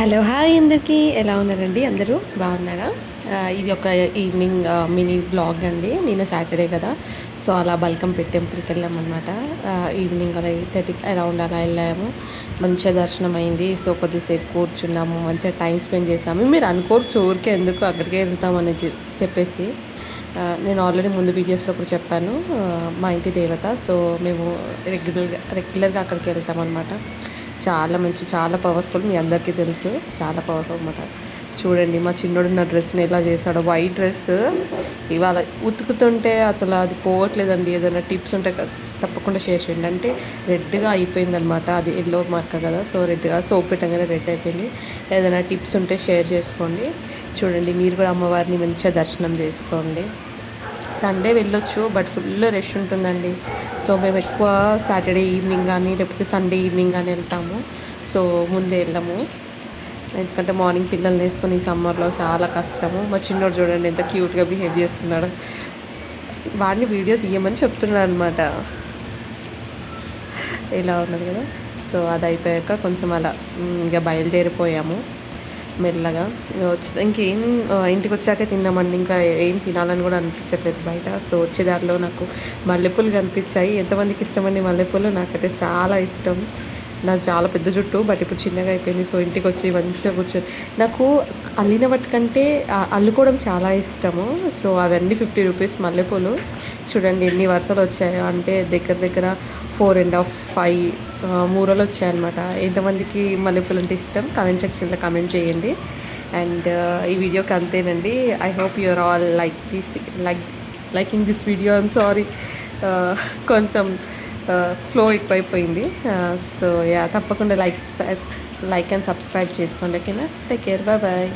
Hello hi అందరికీ ఎలా ఉన్నారండి? అందరూ బాగున్నారా? ఇది ఒక ఈవినింగ్ మినీ బ్లాగ్ అండి. నిన్న సాటర్డే కదా, సో అలా బల్కంపేట్ టెంపుల్కి వెళ్ళామన్నమాట. ఈవినింగ్ అలా 8:30 అరౌండ్ అలా వెళ్ళాము. మంచిగా దర్శనం అయింది. సో కొద్దిసేపు కూర్చున్నాము, మంచిగా టైం స్పెండ్ చేసాము. మీరు అనుకోవచ్చు ఊరికే ఎందుకు అక్కడికే వెళ్తామని చెప్పేసి. నేను ఆల్రెడీ ముందు వీడియోస్లో కూడా చెప్పాను, మా ఇంటి దేవత. సో మేము రెగ్యులర్గా అక్కడికి వెళ్తామన్నమాట. చాలా మంచి, చాలా పవర్ఫుల్. మీ అందరికీ తెలుసు, చాలా పవర్ఫుల్ అనమాట. చూడండి మా చిన్నోడు నా డ్రెస్ని ఎలా చేశాడో. వైట్ డ్రెస్ ఇవాళ ఉతుకుతుంటే అసలు అది పోవట్లేదండి. ఏదైనా టిప్స్ ఉంటే తప్పకుండా షేర్ చేయండి. అంటే రెడ్గా అయిపోయిందనమాట, అది ఎల్లో మార్క్ కదా, సో రెడ్గా సోప్ పెట్టగానే రెడ్ అయిపోయింది. ఏదైనా టిప్స్ ఉంటే షేర్ చేసుకోండి. చూడండి మీరు కూడా అమ్మవారిని మంచిగా దర్శనం చేసుకోండి. సండే వెళ్ళొచ్చు, బట్ ఫుల్ రష్ ఉంటుందండి. సో మేము ఎక్కువ సాటర్డే ఈవినింగ్ కానీ లేకపోతే సండే ఈవినింగ్ కానీ వెళ్తాము. సో ముందే వెళ్ళము, ఎందుకంటే మార్నింగ్ పిల్లల్ని వేసుకొని ఈ సమ్మర్లో చాలా కష్టము. మా చిన్నోడు చూడండి ఎంత క్యూట్గా బిహేవ్ చేస్తున్నాడు. వాడిని వీడియో తీయమని చెప్తున్నాడు అనమాట. ఇలా ఉన్నది కదా. సో అది అయిపోయాక కొంచెం అలా ఇంకా బయలుదేరిపోయాము మెల్లగా. ఇంకేం ఇంటికి వచ్చాకే తిన్నామండి. ఇంకా ఏం తినాలని కూడా అనిపించట్లేదు బయట. సో వచ్చేదారిలో నాకు మల్లెపూలు కనిపించాయి. ఎంతమందికి ఇష్టమండి మల్లెపూలు? నాకైతే చాలా ఇష్టం. నాకు చాలా పెద్ద జుట్టు, బట్ ఇప్పుడు చిన్నగా అయిపోయింది. సో ఇంటికి వచ్చి మంచిగా కూర్చొని, నాకు అల్లిన వాటికంటే అల్లుకోవడం చాలా ఇష్టము. సో అవన్నీ 50 రూపీస్ మల్లెపూలు. చూడండి ఎన్ని వరుసలు వచ్చాయో, అంటే దగ్గర దగ్గర 4.5 5 మూరలు వచ్చాయన్నమాట. ఎంతమందికి మల్లెపూలు అంటే ఇష్టం కామెంట్ సెక్షన్లో కామెంట్ చేయండి. అండ్ ఈ వీడియోకి అంతేనండి. I hope you're all liking this video. I'm sorry, కొంచెం ఫ్లో ఎక్కువైపోయింది. సో యా, తప్పకుండా లైక్ అండ్ సబ్స్క్రైబ్ చేసుకోండి. ఓకేనా? Take care, bye bye.